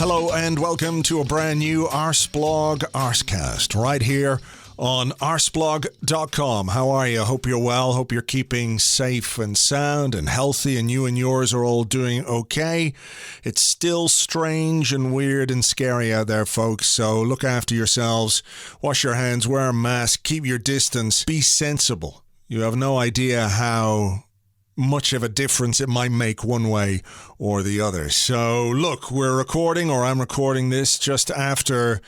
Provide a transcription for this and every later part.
Hello and welcome to a brand new Arseblog Arsecast right here on arseblog.com. How are you? Hope you're well. Hope you're keeping safe and sound and healthy, and you and yours are all doing okay. It's still strange and weird and scary out there, folks, so look after yourselves. Wash your hands, wear a mask, keep your distance, be sensible. You have no idea how much of a difference it might make one way or the other. So look, I'm recording this just after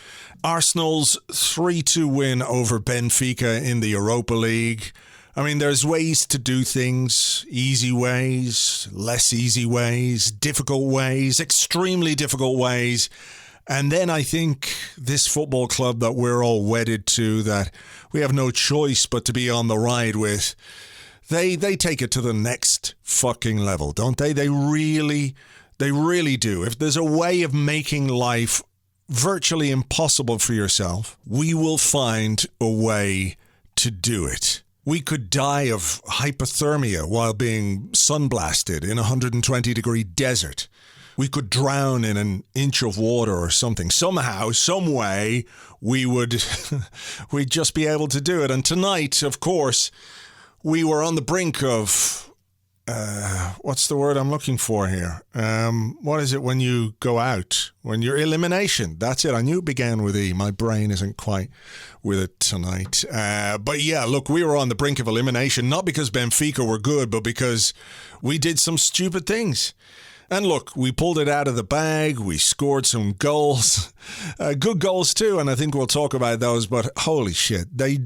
Arsenal's 3-2 win over Benfica in the Europa League. I mean, there's ways to do things, easy ways, less easy ways, difficult ways, extremely difficult ways. And then I think this football club that we're all wedded to, that we have no choice but to be on the ride with, They take it to the next fucking level, don't they? They really do. If there's a way of making life virtually impossible for yourself, we will find a way to do it. We could die of hypothermia while being sunblasted in a 120-degree desert. We could drown in an inch of water or something. Somehow, some way, we'd just be able to do it. And tonight, of course, we were on the brink of, what's the word I'm looking for here? What is it when you go out? When you're elimination. That's it. I knew it began with E. My brain isn't quite with it tonight. But yeah, look, we were on the brink of elimination, not because Benfica were good, but because we did some stupid things. And look, we pulled it out of the bag. We scored some goals, good goals too, and I think we'll talk about those. But holy shit, they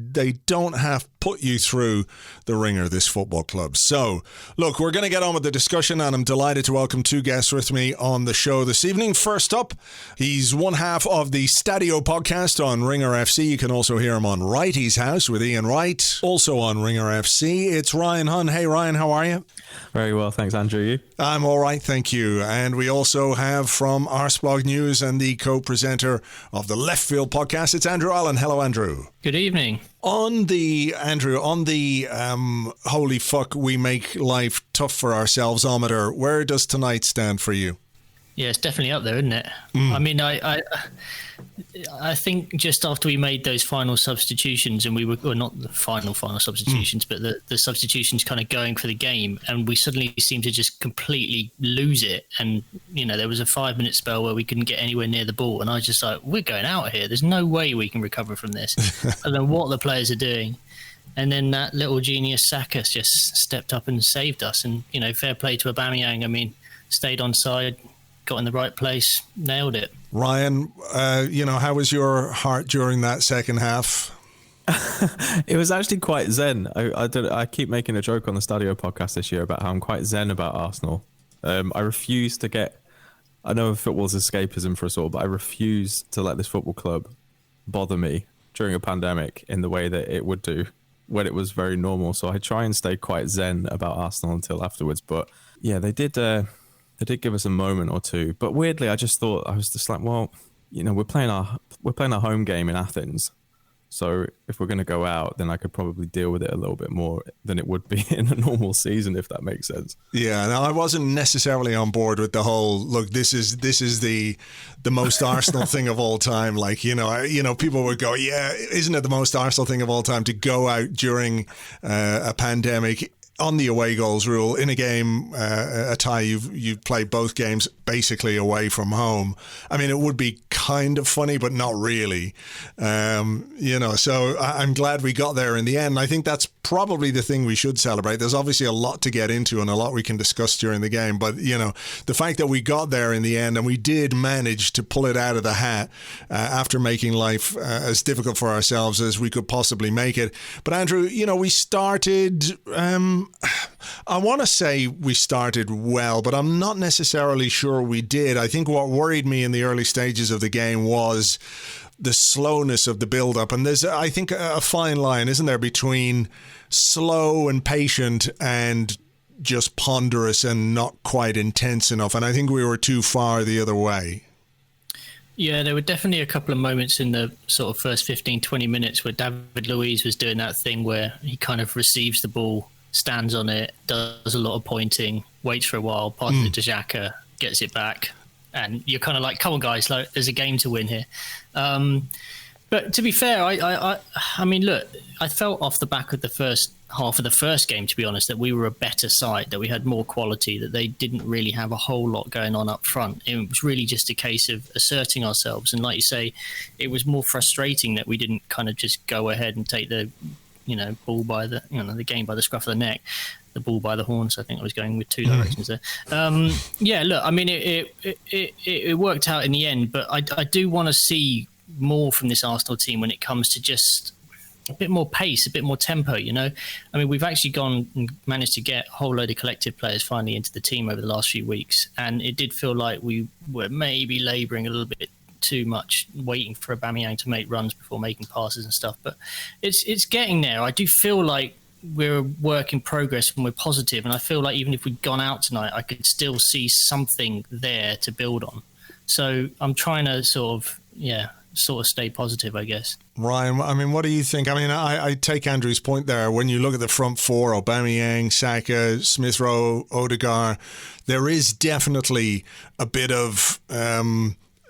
don't have put you through the ringer, this football club. So, look, we're going to get on with the discussion, and I'm delighted to welcome two guests with me on the show this evening. First up, he's one half of the Stadio podcast on Ringer FC. You can also hear him on Wrighty's House with Ian Wright, also on Ringer FC. It's Ryan Hunn. Hey, Ryan, how are you? Very well, thanks, Andrew. You? I'm all right, thank you. And we also have from Arseblog News and the co-presenter of the Left Field podcast, it's Andrew Allen. Hello, Andrew. Good evening. On the holy fuck, we make life tough for ourselves-ometer, where does tonight stand for you? Yeah, it's definitely up there, isn't it? I mean, I think just after we made those final substitutions, and we were, well, not the final substitutions, but the substitutions kind of going for the game, and we suddenly seemed to just completely lose it. And, you know, there was a 5-minute spell where we couldn't get anywhere near the ball, and I was just like, we're going out here. There's no way we can recover from this. I don't know what the players are doing. And then that little genius Saka just stepped up and saved us. And, you know, fair play to Aubameyang. I mean, stayed on side, got in the right place, nailed it. Ryan, how was your heart during that second half? It was actually quite zen. I keep making a joke on the Stadio podcast this year about how I'm quite zen about Arsenal. I refuse to get... I know football's escapism for us all, but I refuse to let this football club bother me during a pandemic in the way that it would do when it was very normal. So I try and stay quite zen about Arsenal until afterwards. But yeah, they did give us a moment or two, but weirdly, I was just like, well, you know, we're playing our home game in Athens, so if we're going to go out, then I could probably deal with it a little bit more than it would be in a normal season, if that makes sense. Yeah, now I wasn't necessarily on board with the whole look. This is the most Arsenal thing of all time. Like, you know, people would go, yeah, isn't it the most Arsenal thing of all time to go out during a pandemic? On the away goals rule, in a game, a tie, you've played both games basically away from home. I mean, it would be kind of funny, but not really. So I'm glad we got there in the end. I think that's probably the thing we should celebrate. There's obviously a lot to get into and a lot we can discuss during the game, but, you know, the fact that we got there in the end and we did manage to pull it out of the hat after making life as difficult for ourselves as we could possibly make it. But Andrew, you know, we started... I want to say we started well, but I'm not necessarily sure we did. I think what worried me in the early stages of the game was the slowness of the build-up. And there's, I think, a fine line, isn't there, between slow and patient and just ponderous and not quite intense enough. And I think we were too far the other way. Yeah, there were definitely a couple of moments in the sort of first 15, 20 minutes where David Luiz was doing that thing where he kind of receives the ball, stands on it, does a lot of pointing, waits for a while, passes it to Xhaka, gets it back, and you're kind of like, come on, guys, like there's a game to win here. But to be fair, I mean, look, I felt off the back of the first half of the first game, to be honest, that we were a better side, that we had more quality, that they didn't really have a whole lot going on up front. It was really just a case of asserting ourselves. And like you say, it was more frustrating that we didn't kind of just go ahead and take the, ball by the, the game by the scruff of the neck, the ball by the horns. I think I was going with two directions there. Yeah, look, I mean, it worked out in the end, but I do want to see more from this Arsenal team when it comes to just a bit more pace, a bit more tempo, I mean, we've actually gone and managed to get a whole load of collective players finally into the team over the last few weeks, and it did feel like we were maybe labouring a little bit too much, waiting for Aubameyang to make runs before making passes and stuff, but it's getting there. I do feel like we're a work in progress and we're positive, and I feel like even if we'd gone out tonight, I could still see something there to build on. So I'm trying to sort of stay positive, I guess. Ryan, I mean, what do you think? I mean, I take Andrew's point there. When you look at the front four, Aubameyang, Saka, Smith Rowe, Odegaard, there is definitely a bit of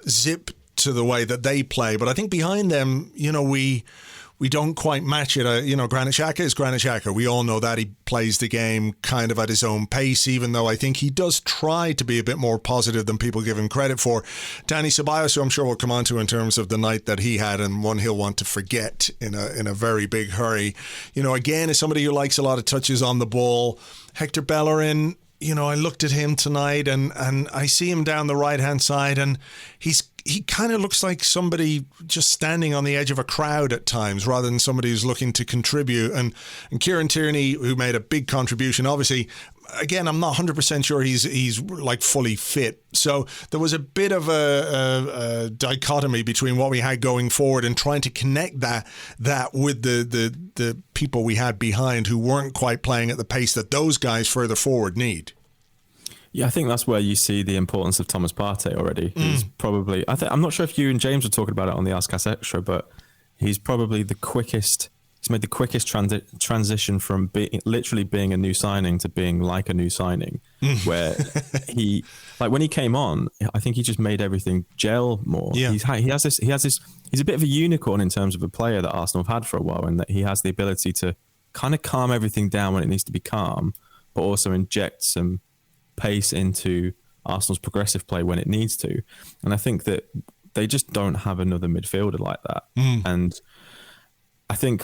zip to the way that they play. But I think behind them, we don't quite match it. Granit Xhaka is Granit Xhaka. We all know that. He plays the game kind of at his own pace, even though I think he does try to be a bit more positive than people give him credit for. Dani Ceballos, who I'm sure we'll come on to in terms of the night that he had, and one he'll want to forget in a very big hurry. Again, is somebody who likes a lot of touches on the ball. Hector Bellerin, I looked at him tonight and I see him down the right-hand side, and he kind of looks like somebody just standing on the edge of a crowd at times rather than somebody who's looking to contribute. And Kieran Tierney, who made a big contribution, obviously, again, I'm not 100% sure he's like fully fit. So there was a bit of a dichotomy between what we had going forward and trying to connect that with the people we had behind who weren't quite playing at the pace that those guys further forward need. Yeah, I think that's where you see the importance of Thomas Partey already. He's probably, I'm not sure if you and James were talking about it on the Arsecast Extra, but he's probably the quickest. He's made the quickest transition from literally being a new signing to being like a new signing, where he, like when he came on, I think he just made everything gel more. Yeah. He's a bit of a unicorn in terms of a player that Arsenal have had for a while, and that he has the ability to kind of calm everything down when it needs to be calm, but also inject some pace into Arsenal's progressive play when it needs to. And I think that they just don't have another midfielder like that. And I think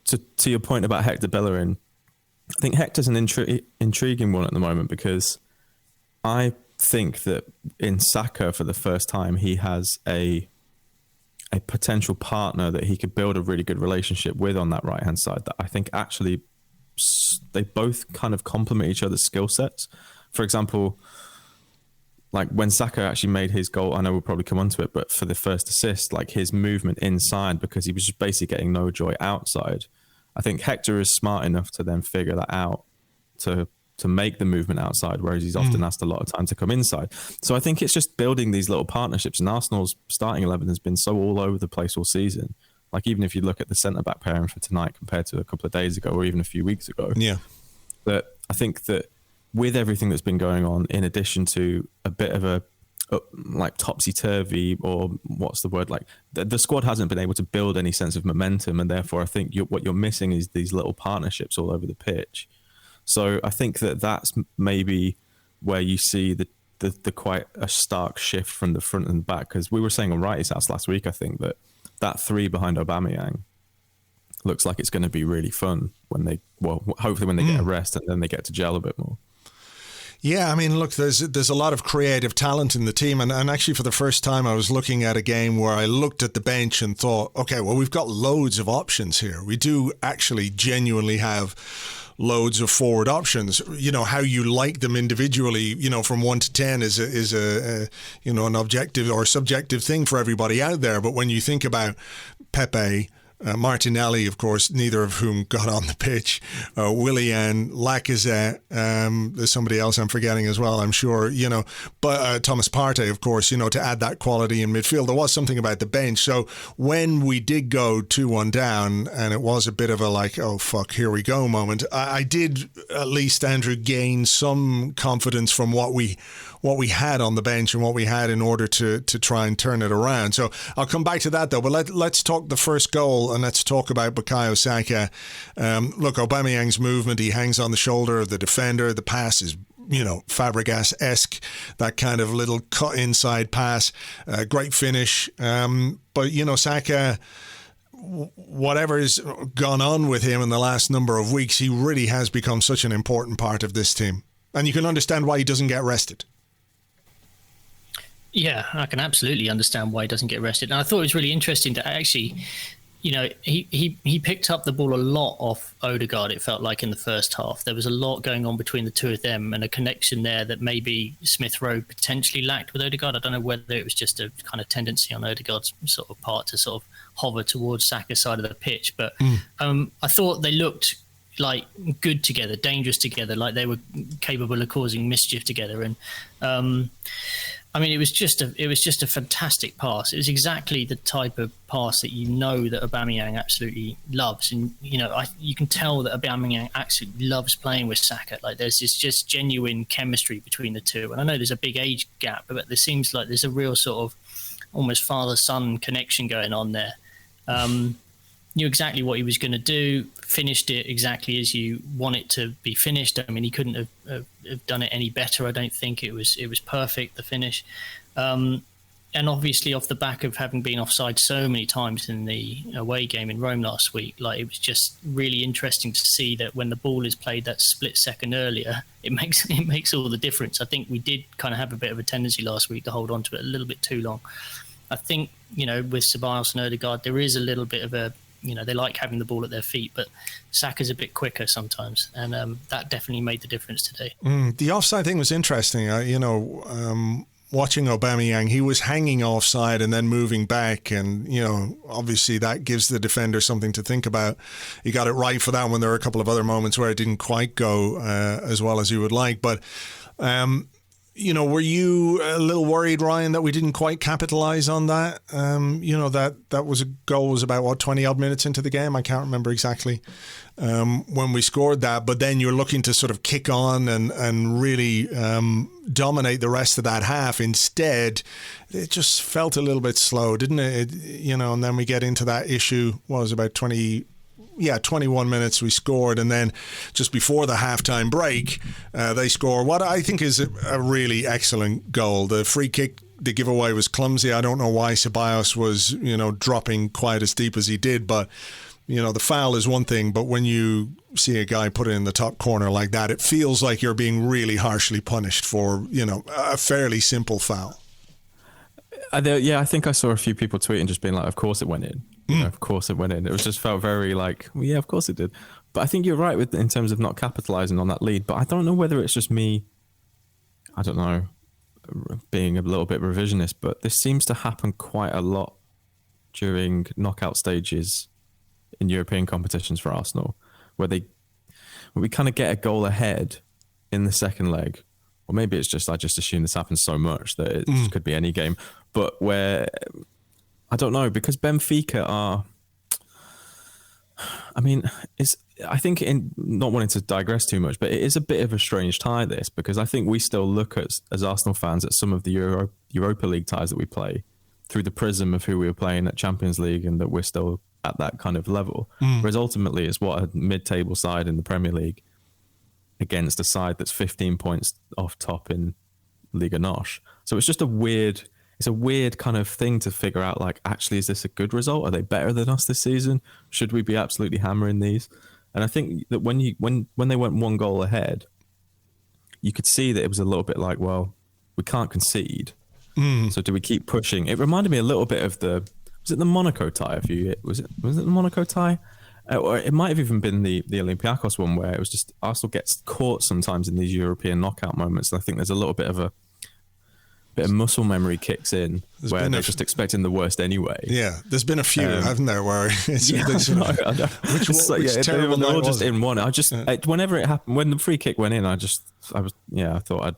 to your point about Hector Bellerin, I think Hector's an intriguing one at the moment, because I think that in Saka, for the first time, he has a potential partner that he could build a really good relationship with on that right-hand side, that I think actually they both kind of complement each other's skill sets. For example, like when Saka actually made his goal, I know we'll probably come onto it, but for the first assist, like his movement inside, because he was just basically getting no joy outside. I think Hector is smart enough to then figure that out to make the movement outside, whereas he's often asked a lot of time to come inside. So I think it's just building these little partnerships, and Arsenal's starting 11 has been so all over the place all season. Like even if you look at the centre-back pairing for tonight compared to a couple of days ago or even a few weeks ago. Yeah. But I think that with everything that's been going on, in addition to a bit of a like topsy-turvy, or what's the word, like the squad hasn't been able to build any sense of momentum, and therefore I think what you're missing is these little partnerships all over the pitch. So I think that's maybe where you see the quite a stark shift from the front and back, because we were saying on Wrighty's House last week, I think that three behind Aubameyang looks like it's going to be really fun hopefully when they get a rest and then they get to gel a bit more. Yeah, I mean, look, there's a lot of creative talent in the team. And actually, for the first time, I was looking at a game where I looked at the bench and thought, okay, well, we've got loads of options here. We do actually genuinely have loads of forward options. How you like them individually, from 1 to 10 is a an objective or subjective thing for everybody out there. But when you think about Pepe, Martinelli, of course, neither of whom got on the pitch. Willian, Lacazette, there's somebody else I'm forgetting as well, I'm sure, but Thomas Partey, of course, to add that quality in midfield. There was something about the bench. So when we did go 2-1 down, and it was a bit of a like, oh, fuck, here we go moment, I did at least, Andrew, gain some confidence from what we had on the bench and what we had in order to try and turn it around. So I'll come back to that, though. But let's talk the first goal, and let's talk about Bukayo Saka. Look, Aubameyang's movement, he hangs on the shoulder of the defender. The pass is, Fabregas-esque, that kind of little cut inside pass. Great finish. But, Saka, whatever's gone on with him in the last number of weeks, he really has become such an important part of this team. And you can understand why he doesn't get rested. Yeah, I can absolutely understand why he doesn't get rested. And I thought it was really interesting to actually, he picked up the ball a lot off Odegaard, it felt like, in the first half. There was a lot going on between the two of them and a connection there that maybe Smith Rowe potentially lacked with Odegaard. I don't know whether it was just a kind of tendency on Odegaard's sort of part to sort of hover towards Saka's side of the pitch. But I thought they looked like good together, dangerous together, like they were capable of causing mischief together. And it was just a fantastic pass. It was exactly the type of pass that that Aubameyang absolutely loves, and you can tell that Aubameyang absolutely loves playing with Saka. Like there's this just genuine chemistry between the two, and I know there's a big age gap, but there seems like there's a real sort of almost father-son connection going on there. Knew exactly what he was going to do, finished it exactly as you want it to be finished. I mean, he couldn't have done it any better. I don't think it was perfect, the finish. And obviously off the back of having been offside so many times in the away game in Rome last week, like it was just really interesting to see that when the ball is played that split second earlier, it makes all the difference. I think we did kind of have a bit of a tendency last week to hold on to it a little bit too long. I think, with Ceballos and Odegaard, there is a little bit of a, they like having the ball at their feet, but Saka's a bit quicker sometimes, and that definitely made the difference today. The offside thing was interesting. Watching Aubameyang, he was hanging offside and then moving back, and obviously that gives the defender something to think about. He got it right for that one. There were a couple of other moments where it didn't quite go as well as you would like, but were you a little worried, Ryan, that we didn't quite capitalise on that? That was a goal was about 20 odd minutes into the game. I can't remember exactly when we scored that, but then you're looking to sort of kick on and really dominate the rest of that half. Instead, it just felt a little bit slow, didn't it? And then we get into that issue. What was it, about 21 minutes we scored, and then just before the halftime break, they score what I think is a really excellent goal. The free kick, the giveaway was clumsy. I don't know why Ceballos was, dropping quite as deep as he did, but the foul is one thing, but when you see a guy put it in the top corner like that, it feels like you're being really harshly punished for, a fairly simple foul. I think I saw a few people tweeting just being like, of course it went in. Of course it went in. It was just felt very like, well, yeah, of course it did. But I think you're right in terms of not capitalising on that lead. But I don't know whether it's just me, I don't know, being a little bit revisionist, but this seems to happen quite a lot during knockout stages in European competitions for Arsenal, where we kind of get a goal ahead in the second leg. Or maybe it's just, I just assume this happens so much that it could be any game. But where, I don't know, because Benfica are, I think in not wanting to digress too much, but it is a bit of a strange tie, this, because I think we still look at, as Arsenal fans, at some of the Europa League ties that we play through the prism of who we were playing at Champions League and that we're still at that kind of level. Whereas ultimately it's what a mid-table side in the Premier League against a side that's 15 points off top in Liga NOS. So it's just a weird kind of thing to figure out, like, actually, is this a good result? Are they better than us this season? Should we be absolutely hammering these? And I think that when they went one goal ahead, you could see that it was a little bit like, well, we can't concede. So do we keep pushing? It reminded me a little bit of was it the Monaco tie? Was it the Monaco tie? Or it might have even been the Olympiacos one, where it was just Arsenal gets caught sometimes in these European knockout moments. And I think there's a little bit of bit of muscle memory kicks in, where they're just expecting the worst anyway. Yeah, there's been a few, haven't there? Where it's which terrible they're all just in one. Whenever it happened, when the free kick went in, I thought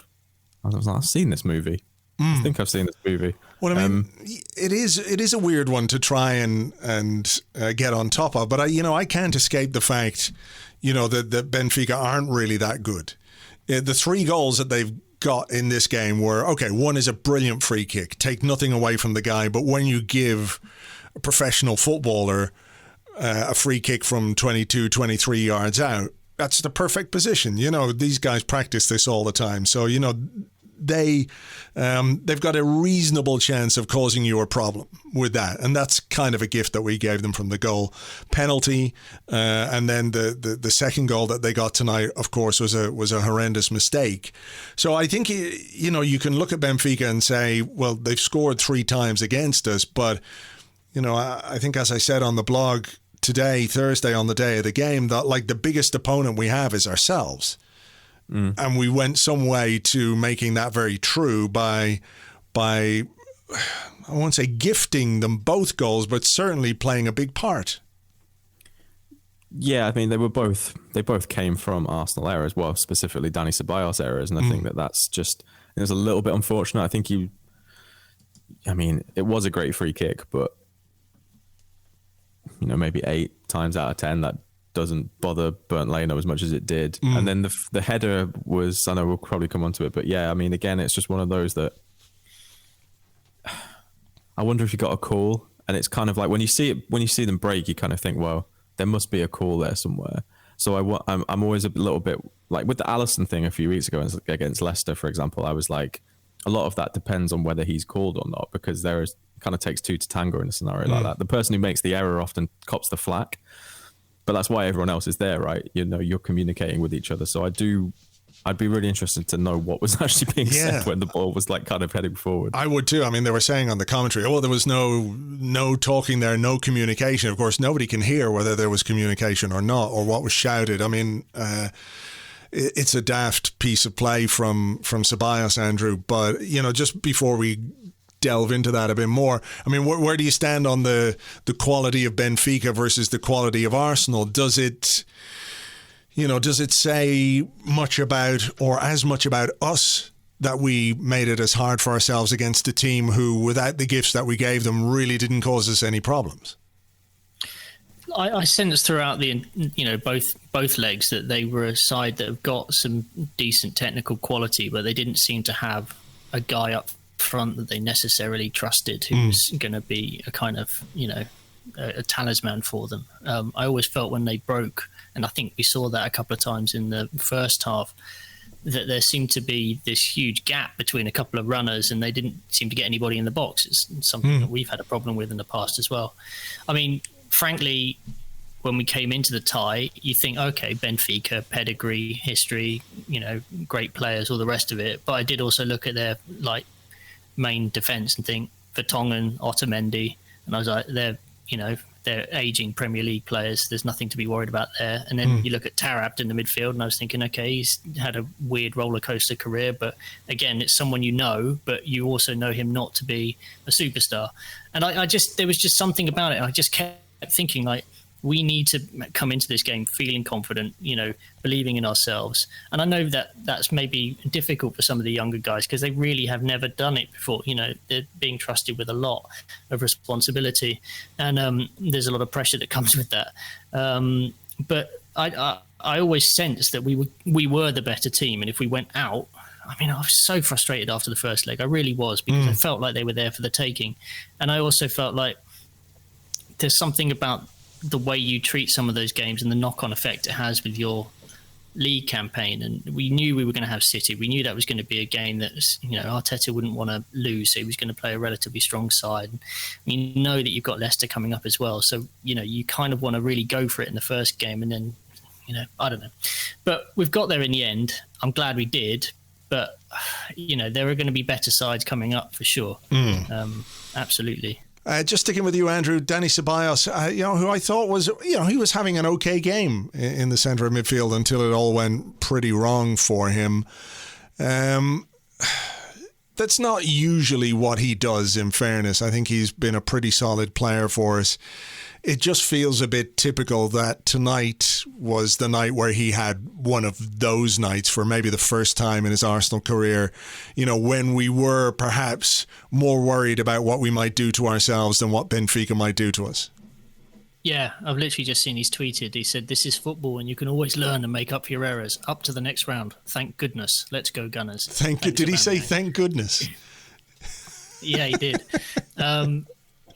I've seen this movie. I think I've seen this movie. Well, I mean, it is a weird one to try and get on top of, but I can't escape the fact, that Benfica aren't really that good. The 3 goals that they've got in this game were, okay, one is a brilliant free kick, take nothing away from the guy, but when you give a professional footballer a free kick from 22, 23 yards out, that's the perfect position. These guys practice this all the time. So, they've got a reasonable chance of causing you a problem with that, and that's kind of a gift that we gave them from the goal. Penalty, and then the second goal that they got tonight, of course, was a horrendous mistake. So I think you can look at Benfica and say, well, they've scored 3 times against us, but I think, as I said on the blog today, Thursday, on the day of the game, that like the biggest opponent we have is ourselves. And we went some way to making that very true by I won't say gifting them both goals, but certainly playing a big part. Yeah, I mean, they both came from Arsenal errors, well, specifically Dani Ceballos errors, and I think that's just, it was a little bit unfortunate. I think it was a great free kick, but maybe 8 times out of 10 that doesn't bother Bernd Leno as much as it did. And then the header was, I know we'll probably come onto it, but yeah, I mean, again, it's just one of those that I wonder if you got a call, and it's kind of like when you see them break, you kind of think, well, there must be a call there somewhere. So I'm always a little bit like with the Alisson thing a few weeks ago against Leicester, for example. I was like, a lot of that depends on whether he's called or not, because kind of takes 2 to tango in a scenario like that. The person who makes the error often cops the flack. But that's why everyone else is there, right? You're communicating with each other. So I'd be really interested to know what was actually being said when the ball was like kind of heading forward. I would too. I mean, they were saying on the commentary, there was no talking there, no communication. Of course, nobody can hear whether there was communication or not, or what was shouted. I mean, it's a daft piece of play from Ceballos, Andrew. But, just before we delve into that a bit more, I mean, where do you stand on the quality of Benfica versus the quality of Arsenal? Does it say much about, or as much about us, that we made it as hard for ourselves against a team who, without the gifts that we gave them, really didn't cause us any problems? I sensed throughout both legs that they were a side that have got some decent technical quality, but they didn't seem to have a guy up front that they necessarily trusted who was going to be a kind of a talisman for them. I always felt when they broke, and I think we saw that a couple of times in the first half, that there seemed to be this huge gap between a couple of runners, and they didn't seem to get anybody in the box. It's something that we've had a problem with in the past as well. I mean, frankly, when we came into the tie, you think, okay, Benfica, pedigree, history, great players, all the rest of it. But I did also look at their main defence and think Vertonghen, Otamendi, and I was like, they're aging Premier League players. There's nothing to be worried about there. And then you look at Taarabt in the midfield, and I was thinking, okay, he's had a weird roller coaster career, but again, it's someone but you also know him not to be a superstar. And there was just something about it. I just kept thinking, like, we need to come into this game feeling confident, believing in ourselves. And I know that that's maybe difficult for some of the younger guys because they really have never done it before. They're being trusted with a lot of responsibility, and there's a lot of pressure that comes with that. But I always sensed that we were the better team, and if we went out, I mean, I was so frustrated after the first leg. I really was, because I felt like they were there for the taking. And I also felt like there's something about the way you treat some of those games and the knock-on effect it has with your league campaign. And we knew we were going to have City. We knew that was going to be a game that Arteta wouldn't want to lose, so he was going to play a relatively strong side. You know that you've got Leicester coming up as well, so you kind of want to really go for it in the first game, and then I don't know. But we've got there in the end. I'm glad we did, but there are going to be better sides coming up for sure. Absolutely. Just sticking with you, Andrew, Dani Ceballos, who I thought was, he was having an okay game in the centre of midfield until it all went pretty wrong for him. The that's not usually what he does, in fairness. I think he's been a pretty solid player for us. It just feels a bit typical that tonight was the night where he had one of those nights for maybe the first time in his Arsenal career, you know, when we were perhaps more worried about what we might do to ourselves than what Benfica might do to us. Yeah, I've literally just seen he's tweeted. He said, "This is football and you can always learn and make up for your errors. Up to the next round. Thank goodness. Let's go Gunners." Thank you. Did he say thank goodness? Yeah, he did.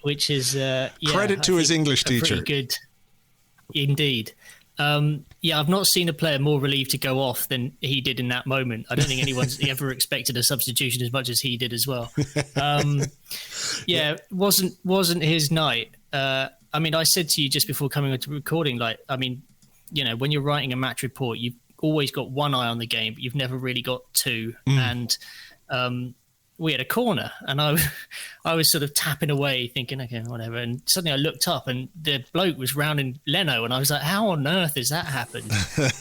Which is credit to his English teacher. Pretty good, indeed. I've not seen a player more relieved to go off than he did in that moment. I don't think anyone's ever expected a substitution as much as he did as well. Wasn't his night. I mean, I said to you just before coming into recording, when you're writing a match report, you've always got one eye on the game, but you've never really got two. And we had a corner, and I was sort of tapping away, thinking, okay, whatever. And suddenly I looked up, and the bloke was rounding Leno, and I was like, how on earth has that happened?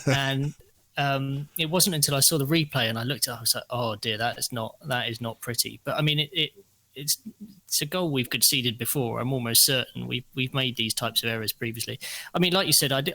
And it wasn't until I saw the replay and I looked at it, I was like, oh dear, that is not pretty. But I mean, it's a goal we've conceded before. I'm almost certain we've made these types of errors previously. I mean, like you said, I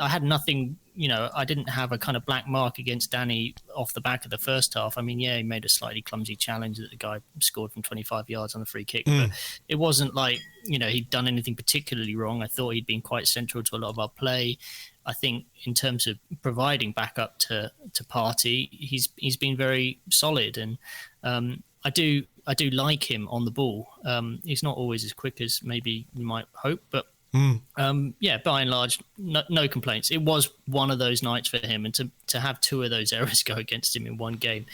had nothing. I didn't have a kind of black mark against Danny off the back of the first half. I mean, yeah, he made a slightly clumsy challenge that the guy scored from 25 yards on a free kick, but it wasn't like he'd done anything particularly wrong. I thought he'd been quite central to a lot of our play. I think in terms of providing backup to Partey, he's been very solid, and I do like him on the ball. He's not always as quick as maybe you might hope, but by and large, no complaints. It was one of those nights for him, and to have two of those errors go against him in one game,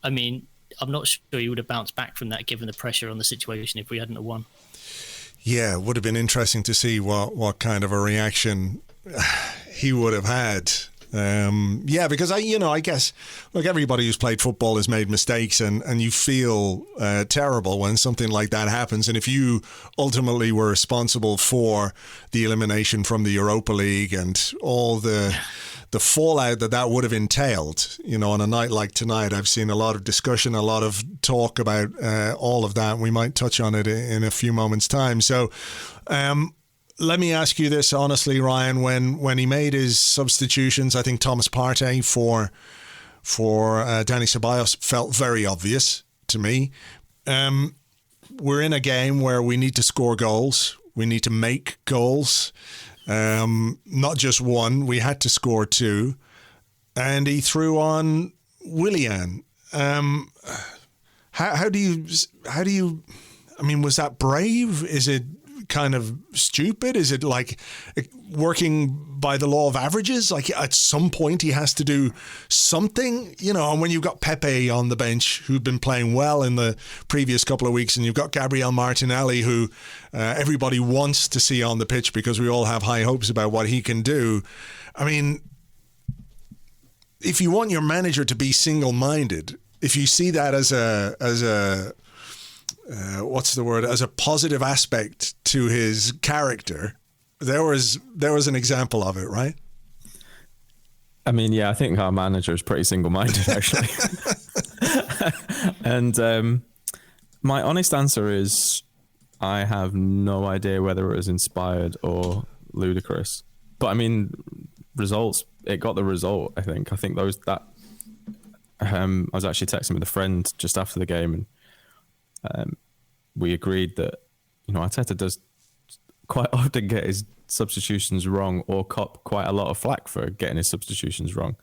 I mean, I'm not sure he would have bounced back from that given the pressure on the situation if we hadn't have won. Yeah, it would have been interesting to see what kind of a reaction he would have had. Because I guess, look, everybody who's played football has made mistakes, and you feel terrible when something like that happens. And if you ultimately were responsible for the elimination from the Europa League and all the fallout that would have entailed, on a night like tonight, I've seen a lot of discussion, a lot of talk about all of that. We might touch on it in a few moments' time. So, let me ask you this honestly, Ryan. When he made his substitutions, I think Thomas Partey for Dani Ceballos felt very obvious to me. We're in a game where we need to score goals. We need to make goals. Not just one. We had to score two. And he threw on Willian. How do you? I mean, was that brave? Is it kind of stupid? Is it like working by the law of averages? Like at some point he has to do something, and when you've got Pepe on the bench who'd been playing well in the previous couple of weeks, and you've got Gabriel Martinelli who everybody wants to see on the pitch because we all have high hopes about what he can do. I mean, if you want your manager to be single-minded, if you see that as a positive aspect to his character, there was an example of it, right? I mean, yeah, I think our manager is pretty single-minded, actually. And my honest answer is I have no idea whether it was inspired or ludicrous. But I mean, results, it got the result, I think. I think I was actually texting with a friend just after the game, and we agreed that, Arteta does quite often get his substitutions wrong or cop quite a lot of flack for getting his substitutions wrong.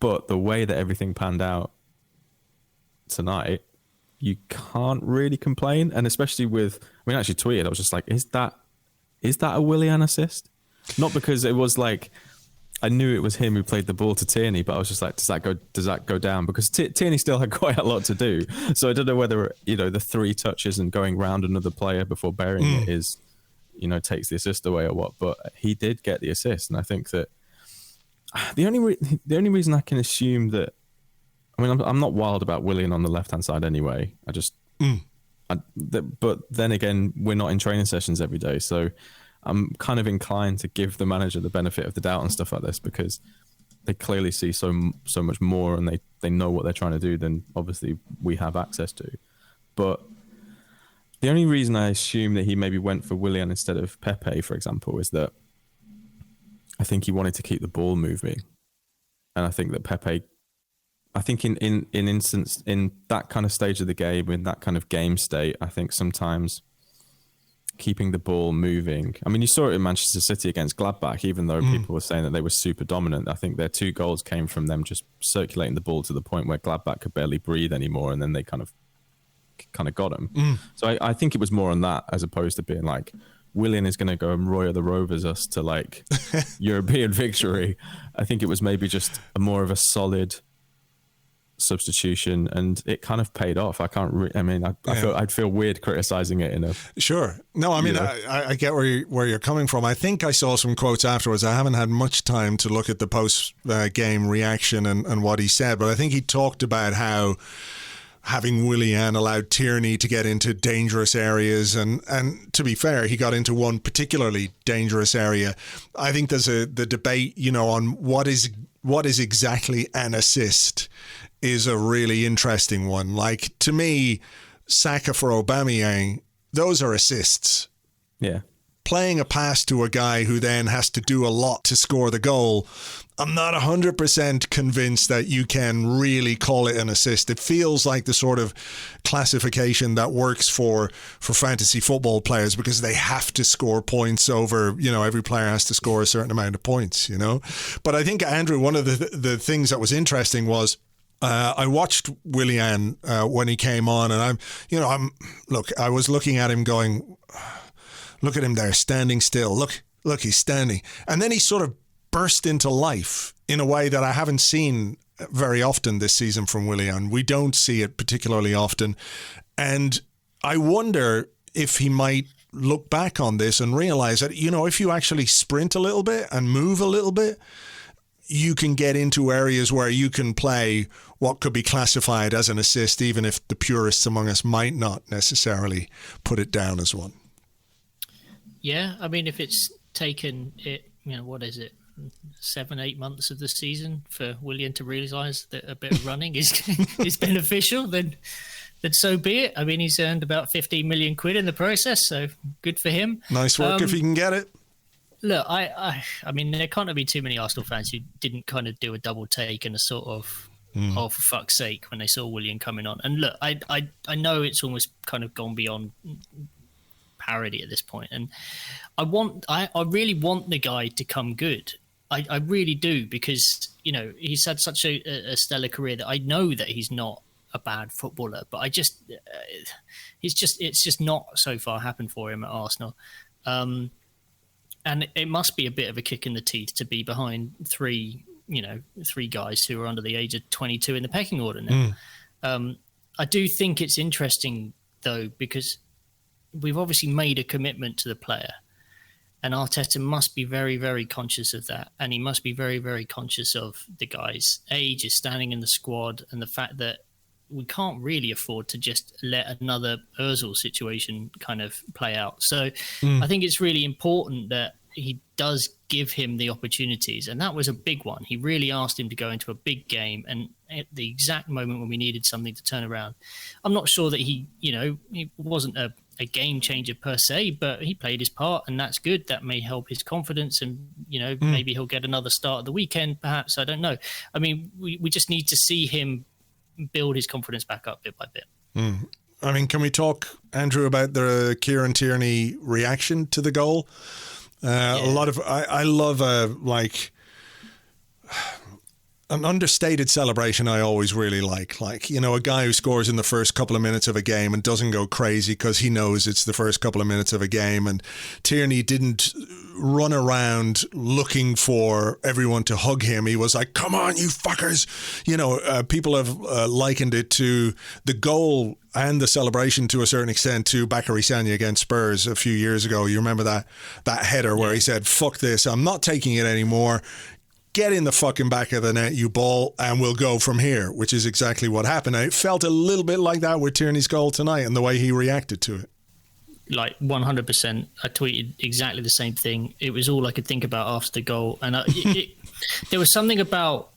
But the way that everything panned out tonight, you can't really complain. And especially I actually tweeted, I was just like, is that a Willian assist? Not because it was like, I knew it was him who played the ball to Tierney, but I was just like, does that go down? Because Tierney still had quite a lot to do. So I don't know whether, the 3 touches and going round another player before burying it is, takes the assist away or what. But he did get the assist. And I think that the only reason I can assume that, I mean, I'm not wild about Willian on the left-hand side anyway. I just, but then again, we're not in training sessions every day. So I'm kind of inclined to give the manager the benefit of the doubt and stuff like this, because they clearly see so much more, and they know what they're trying to do than obviously we have access to. But the only reason I assume that he maybe went for Willian instead of Pepe, for example, is that I think he wanted to keep the ball moving. And I think that Pepe, I think in instance, in that kind of stage of the game, in that kind of game state, I think sometimes keeping the ball moving. I mean, you saw it in Manchester City against Gladbach, even though people were saying that they were super dominant. I think their 2 goals came from them just circulating the ball to the point where Gladbach could barely breathe anymore, and then they kind of got them. So I think it was more on that as opposed to being like, Willian is going to go and Roy the Rovers us to like European victory. I think it was maybe just a more of a solid substitution, and it kind of paid off. I I'd feel weird criticizing it in a sure. No, I mean, I get where you're coming from. I think I saw some quotes afterwards. I haven't had much time to look at the post game reaction and what he said, but I think he talked about how having Willian allowed Tierney to get into dangerous areas, and to be fair, he got into one particularly dangerous area. I think there's the debate, on what is exactly an assist is a really interesting one. Like, to me, Saka for Aubameyang, those are assists. Yeah. Playing a pass to a guy who then has to do a lot to score the goal, I'm not 100% convinced that you can really call it an assist. It feels like the sort of classification that works for fantasy football players because they have to score points over, every player has to score a certain amount of points, But I think, Andrew, one of the things that was interesting was I watched Willian when he came on, and I was looking at him going, look at him there, standing still. Look, he's standing. And then he sort of burst into life in a way that I haven't seen very often this season from Willian. We don't see it particularly often. And I wonder if he might look back on this and realize that, if you actually sprint a little bit and move a little bit, you can get into areas where you can play what could be classified as an assist, even if the purists among us might not necessarily put it down as one. Yeah, I mean, if it's taken what is it, 7-8 months of the season for Willian to realise that a bit of running is beneficial, then so be it. I mean, he's earned about 15 million quid in the process, so good for him. Nice work if he can get it. Look, I mean, there can't be too many Arsenal fans who didn't kind of do a double take and a sort of, oh, for fuck's sake, when they saw Willian coming on. And look, I know it's almost kind of gone beyond parody at this point, and I really want the guy to come good. I really do, because he's had such a stellar career that I know that he's not a bad footballer, but it's just not so far happened for him at Arsenal. And it must be a bit of a kick in the teeth to be behind three guys who are under the age of 22 in the pecking order now. I do think it's interesting, though, because we've obviously made a commitment to the player, and Arteta must be very, very conscious of that. And he must be very, very conscious of the guy's age, his standing in the squad, and the fact that we can't really afford to just let another Ozil situation kind of play out. So I think it's really important that he does give him the opportunities. And that was a big one. He really asked him to go into a big game, and at the exact moment when we needed something to turn around. I'm not sure that he wasn't a game changer per se, but he played his part, and that's good. That may help his confidence, and maybe he'll get another start at the weekend, perhaps. I don't know. I mean, we just need to see him build his confidence back up bit by bit. I mean, can we talk, Andrew, about the Kieran Tierney reaction to the goal? A lot of I love an understated celebration. I always really like a guy who scores in the first couple of minutes of a game and doesn't go crazy because he knows it's the first couple of minutes of a game. And Tierney didn't run around looking for everyone to hug him. He was like, come on, you fuckers. People have likened it to the goal and the celebration to a certain extent to Bacary Sagna against Spurs a few years ago. You remember that header where he said, fuck this, I'm not taking it anymore. Get in the fucking back of the net, you ball, and we'll go from here, which is exactly what happened. And it felt a little bit like that with Tierney's goal tonight and the way he reacted to it. Like 100%. I tweeted exactly the same thing. It was all I could think about after the goal. And there was something about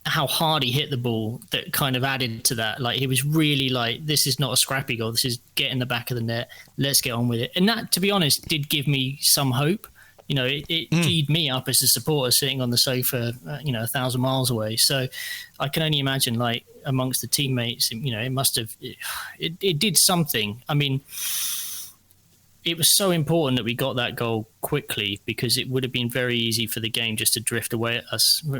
how hard he hit the ball that kind of added to that. Like, he was really like, this is not a scrappy goal. This is get in the back of the net. Let's get on with it. And that, to be honest, did give me some hope. You know, it G'd me up as a supporter sitting on the sofa, 1,000 miles away. So I can only imagine, like, amongst the teammates, you know, it must have, it did something. I mean, it was so important that we got that goal quickly, because it would have been very easy for the game just to drift away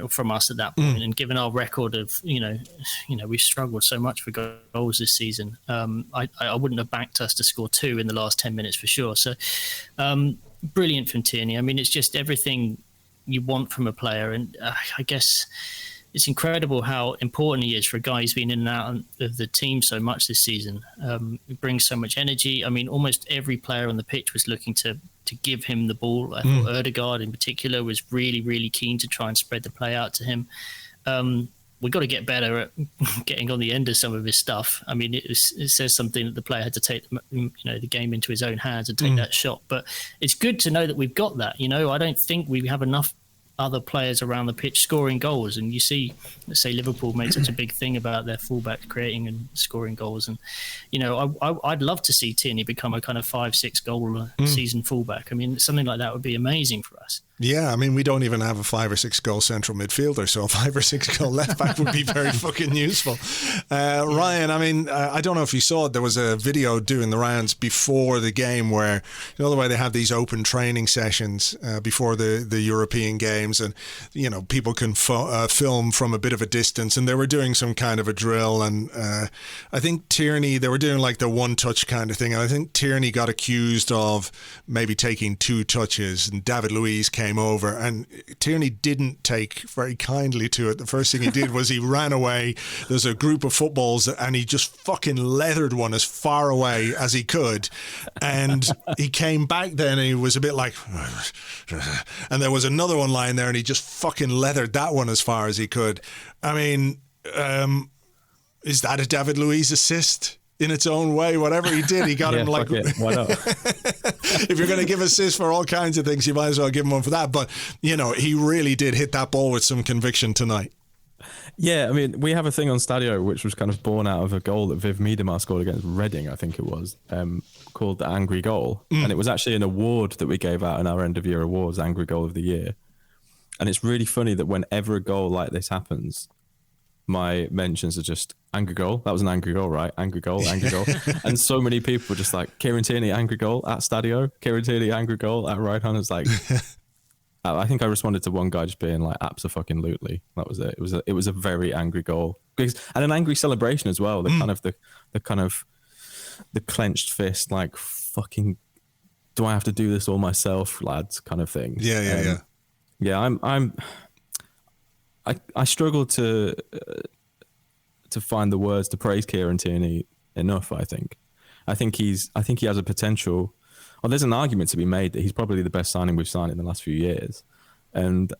from us at that point. And given our record of, we've struggled so much for goals this season, I wouldn't have backed us to score 2 in the last 10 minutes for sure. So brilliant from Tierney. I mean, it's just everything you want from a player. And I guess it's incredible how important he is for a guy who's been in and out of the team so much this season. He brings so much energy. I mean, almost every player on the pitch was looking to give him the ball. I thought Ødegaard in particular was really, really keen to try and spread the play out to him. We've got to get better at getting on the end of some of his stuff. I mean, it says something that the player had to take the game into his own hands and take that shot. But it's good to know that we've got that. You know, I don't think we have enough other players around the pitch scoring goals, and you see, let's say Liverpool made such a big thing about their fullback creating and scoring goals, and I'd love to see Tierney become a kind of 5-6 goal season fullback. I mean, something like that would be amazing for us. Yeah, I mean, we don't even have a 5 or 6 goal central midfielder, so a 5 or 6 goal left back would be very fucking useful. Ryan, I mean, I don't know if you saw it, there was a video doing the rounds before the game where, you know, the way they have these open training sessions before the European games, and, you know, people can film from a bit of a distance, and they were doing some kind of a drill, and I think Tierney, they were doing like the one touch kind of thing, and I think Tierney got accused of maybe taking 2 touches, and David Luiz came over, and Tierney didn't take very kindly to it. The first thing he did was he ran away. There's a group of footballs, and he just fucking leathered one as far away as he could, and he came back then and he was a bit like, and there was another one lying there and he just fucking leathered that one as far as he could. I mean, is that a David Luiz assist? In its own way, whatever he did, he got him like. Why not? If you're going to give assists for all kinds of things, you might as well give him one for that. But, you know, he really did hit that ball with some conviction tonight. Yeah, I mean, we have a thing on Stadio which was kind of born out of a goal that Viv Miedema scored against Reading, I think it was, called the Angry Goal. And it was actually an award that we gave out in our end of year awards, Angry Goal of the Year. And it's really funny that whenever a goal like this happens, my mentions are just angry goal. That was an angry goal, right? Angry goal, angry goal. And so many people were just like, Kieran Tierney, angry goal at Stadio. Kieran Tierney, angry goal at Right Hunn. It's like, I think I responded to one guy just being like, abso-fucking-lutely. That was it. It was a very angry goal. And an angry celebration as well. The clenched fist, like, fucking, do I have to do this all myself, lads, kind of thing. Yeah. Yeah, I struggle to find the words to praise Kieran Tierney enough. I think he has a potential. Well, there's an argument to be made that he's probably the best signing we've signed in the last few years, and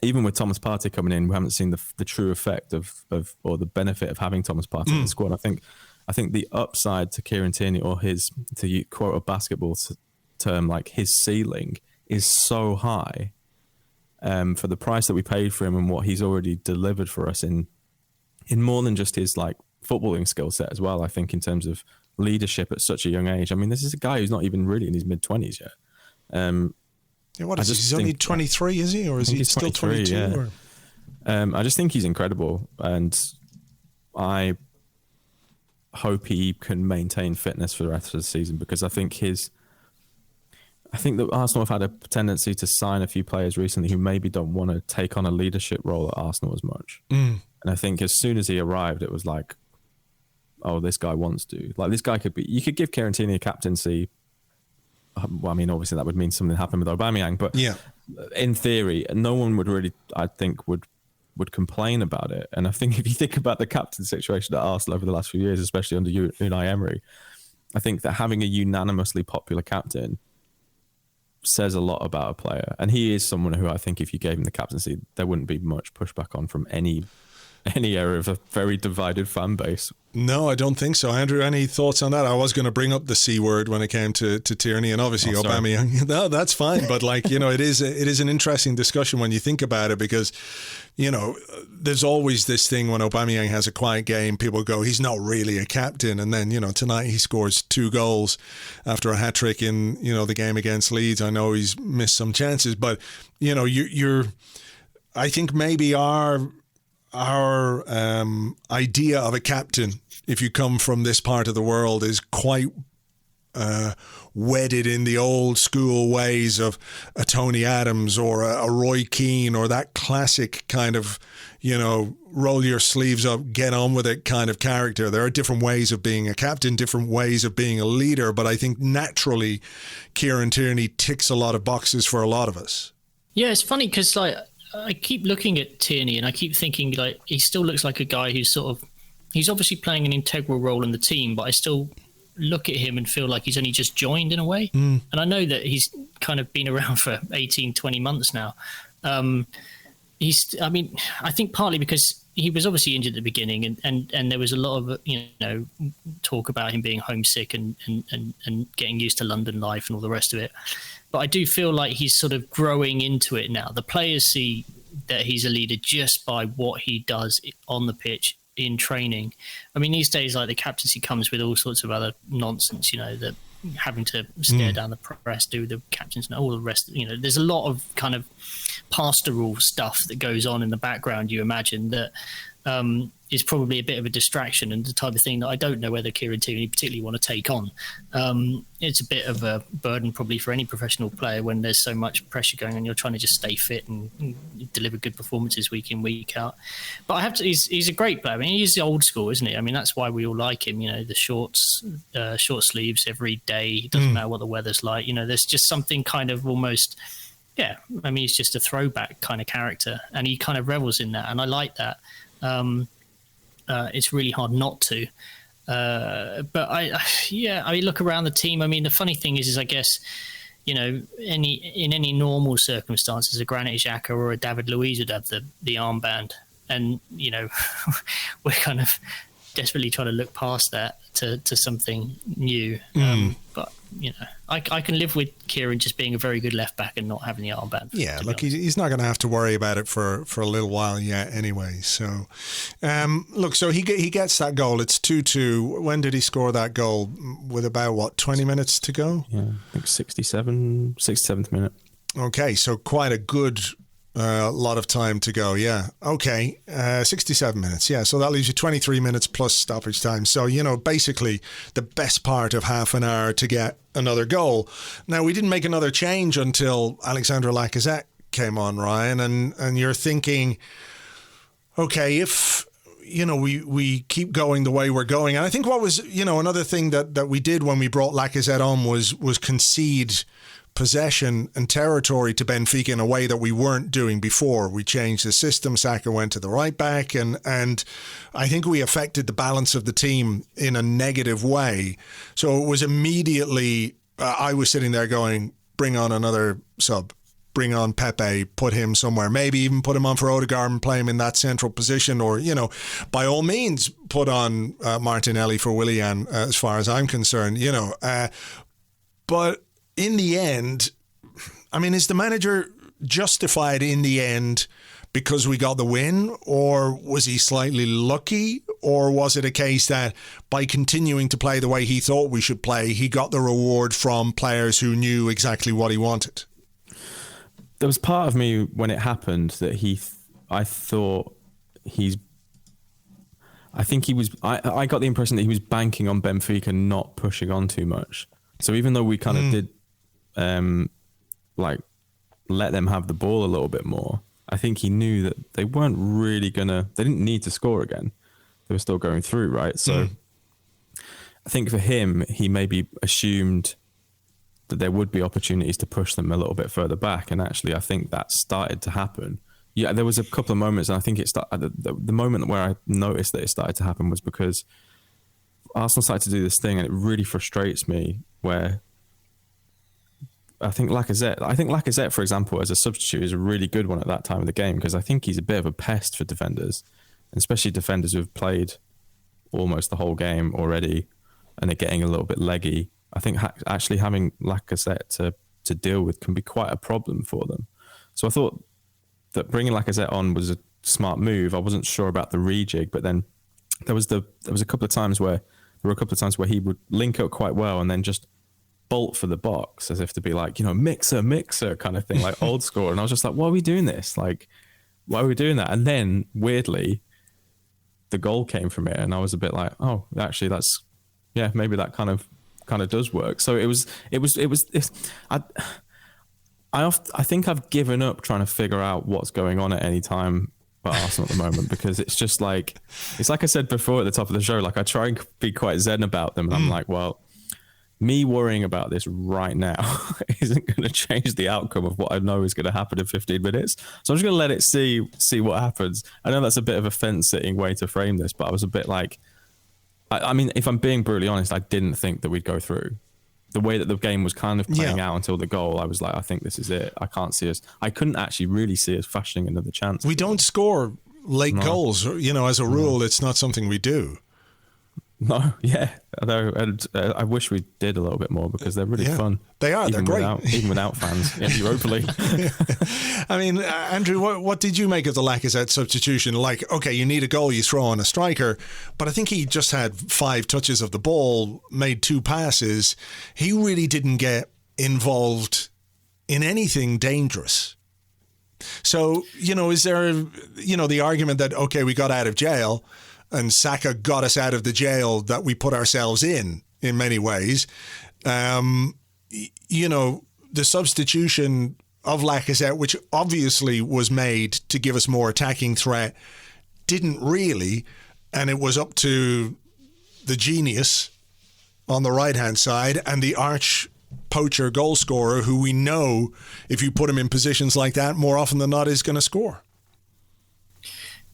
even with Thomas Partey coming in, we haven't seen the true effect of or the benefit of having Thomas Partey in the squad. I think the upside to Kieran Tierney, or his, to quote a basketball term, like his ceiling is so high. For the price that we paid for him and what he's already delivered for us in more than just his like footballing skill set as well. I think in terms of leadership at such a young age. I mean, this is a guy who's not even really in his mid-20s yet. What is he? He's only 23, is he? Or is he still 22? Yeah. I just think he's incredible, and I hope he can maintain fitness for the rest of the season, because I think that Arsenal have had a tendency to sign a few players recently who maybe don't want to take on a leadership role at Arsenal as much. And I think as soon as he arrived, it was like, oh, this guy wants to. Like, this guy could be... You could give Kieran Tierney a captaincy. Well, I mean, obviously that would mean something happened with Aubameyang, but yeah, in theory, no one would really, I think, would complain about it. And I think if you think about the captain situation at Arsenal over the last few years, especially under Unai Emery, I think that having a unanimously popular captain says a lot about a player. And he is someone who I think if you gave him the captaincy, there wouldn't be much pushback on from any any area of a very divided fan base. No, I don't think so. Andrew, any thoughts on that? I was going to bring up the C word when it came to Tierney, and obviously Aubameyang. No, that's fine. But like, you know, it is an interesting discussion when you think about it, because, you know, there's always this thing when Aubameyang has a quiet game, people go, he's not really a captain. And then, you know, tonight he scores 2 goals after a hat-trick in, you know, the game against Leeds. I know he's missed some chances, but, you know, you're I think maybe our idea of a captain, if you come from this part of the world, is quite wedded in the old school ways of a Tony Adams or a Roy Keane, or that classic kind of, you know, roll your sleeves up, get on with it kind of character. There are different ways of being a captain, different ways of being a leader, but I think naturally Kieran Tierney ticks a lot of boxes for a lot of us. Yeah, it's funny because like I keep looking at Tierney and I keep thinking like he still looks like a guy who's he's obviously playing an integral role in the team, but I still look at him and feel like he's only just joined in a way. And I know that he's kind of been around for 18, 20 months now. I think partly because he was obviously injured at the beginning and there was a lot of, you know, talk about him being homesick and getting used to London life and all the rest of it. But I do feel like he's sort of growing into it now. The players see that he's a leader just by what he does on the pitch in training. I mean, these days, like the captaincy comes with all sorts of other nonsense, you know, that having to stare down the press, do the captains and all the rest. You know, there's a lot of kind of pastoral stuff that goes on in the background, you imagine, that is probably a bit of a distraction and the type of thing that I don't know whether Kieran Tierney particularly want to take on. It's a bit of a burden probably for any professional player when there's so much pressure going on. You're trying to just stay fit and deliver good performances week in, week out. But I have to. He's a great player. I mean, he's the old school, isn't he? I mean, that's why we all like him. You know, the short sleeves every day. It doesn't matter what the weather's like. You know, there's just something kind of almost. Yeah, I mean, he's just a throwback kind of character, and he kind of revels in that, and I like that. It's really hard not to. But I look around the team. I mean, the funny thing is I guess, you know, in any normal circumstances, a Granit Xhaka or a David Luiz would have the armband, and you know, we're kind of desperately trying to look past that to something new. But you know, I can live with Kieran just being a very good left back and not having the armband. Yeah, look, he's not going to have to worry about it for a little while yet anyway. So, look, so he gets that goal. It's 2-2. When did he score that goal? With about, 20 minutes to go? Yeah, I think 67th minute. Okay, so quite a good lot of time to go, yeah. Okay, 67 minutes, yeah. So that leaves you 23 minutes plus stoppage time. So, you know, basically the best part of half an hour to get another goal. Now, we didn't make another change until Alexandre Lacazette came on, Ryan, and you're thinking, okay, if, you know, we keep going the way we're going. And I think what was, you know, another thing that we did when we brought Lacazette on was concede possession and territory to Benfica in a way that we weren't doing before. We changed the system. Saka went to the right back, and I think we affected the balance of the team in a negative way. So it was immediately, I was sitting there going, bring on another sub, bring on Pepe, put him somewhere, maybe even put him on for Odegaard and play him in that central position, or, you know, by all means put on Martinelli for Willian, as far as I'm concerned, you know. But in the end, I mean, is the manager justified in the end because we got the win, or was he slightly lucky, or was it a case that by continuing to play the way he thought we should play, he got the reward from players who knew exactly what he wanted? There was part of me when it happened that I got the impression that he was banking on Benfica not pushing on too much. So even though we kind of did let them have the ball a little bit more, I think he knew that they weren't really they didn't need to score again. They were still going through, right? So I think for him, he maybe assumed that there would be opportunities to push them a little bit further back. And actually, I think that started to happen. Yeah, there was a couple of moments, and I think it started. The moment where I noticed that it started to happen was because Arsenal started to do this thing, and it really frustrates me, where I think Lacazette, for example, as a substitute, is a really good one at that time of the game, because I think he's a bit of a pest for defenders. especially defenders who've played almost the whole game already and are getting a little bit leggy. I think actually having Lacazette to deal with can be quite a problem for them. So I thought that bringing Lacazette on was a smart move. I wasn't sure about the rejig, but then there was a couple of times where he would link up quite well and then just bolt for the box as if to be like, mixer kind of thing, like old school. And I was just like, why are we doing this? Like, why are we doing that? And then weirdly, the goal came from it, and I was a bit like, oh, actually, maybe that kind of does work. So I think I've given up trying to figure out what's going on at any time at Arsenal at the moment, because it's just like, it's like I said before at the top of the show, like I try and be quite zen about them, and I'm like, well, me worrying about this right now isn't going to change the outcome of what I know is going to happen in 15 minutes. So I'm just going to let it see what happens. I know that's a bit of a fence-sitting way to frame this, but I was a bit like, I mean, if I'm being brutally honest, I didn't think that we'd go through. The way that the game was kind of playing out until the goal, I was like, I think this is it. I can't see us. I couldn't actually really see us fashioning another chance. We don't score late goals. As a rule, it's not something we do. No, yeah. Although, and I wish we did a little bit more, because they're really fun. They are. They're great. Even without fans in Europa League. I mean, Andrew, what did you make of the Lacazette substitution? Like, okay, you need a goal, you throw on a striker, but I think he just had 5 touches of the ball, made 2 passes. He really didn't get involved in anything dangerous. So, is there, the argument that, okay, we got out of jail, and Saka got us out of the jail that we put ourselves in many ways. The substitution of Lacazette, which obviously was made to give us more attacking threat, didn't really. And it was up to the genius on the right-hand side and the arch poacher goal scorer, who we know, if you put him in positions like that, more often than not is going to score.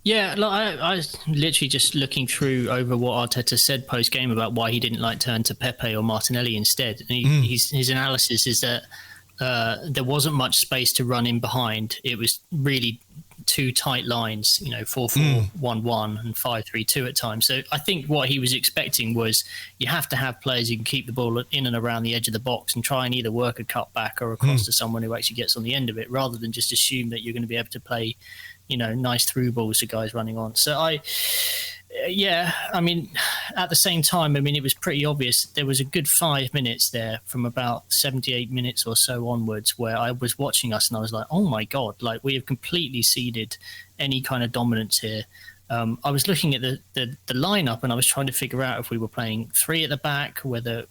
Yeah, I was literally just looking through over what Arteta said post-game about why he didn't like turn to Pepe or Martinelli instead. And his analysis is that there wasn't much space to run in behind. It was really 2 tight lines, 4-4-1-1 and 5-3-2 at times. So I think what he was expecting was you have to have players who can keep the ball in and around the edge of the box and try and either work a cut back or across to someone who actually gets on the end of it, rather than just assume that you're going to be able to play nice through balls to guys running on. So I mean, at the same time, I mean, it was pretty obvious. There was a good 5 minutes there from about 78 minutes or so onwards where I was watching us and I was like, oh my God, like we have completely ceded any kind of dominance here. I was looking at the lineup and I was trying to figure out if we were playing 3 at the back, whether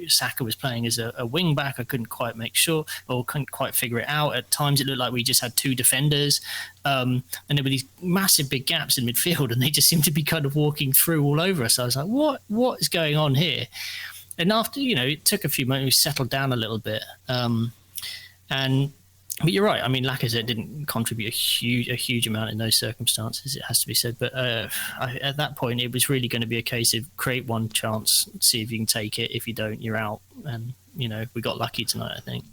Saka was playing as a wing back. I couldn't quite make sure, or couldn't quite figure it out. At times it looked like we just had 2 defenders, and there were these massive big gaps in midfield, and they just seemed to be kind of walking through all over us. I was like, what is going on here? And after, it took a few moments, we settled down a little bit. But you're right. I mean, Lacazette didn't contribute a huge amount in those circumstances, it has to be said. But at that point, it was really going to be a case of create one chance, see if you can take it. If you don't, you're out. And, we got lucky tonight, I think.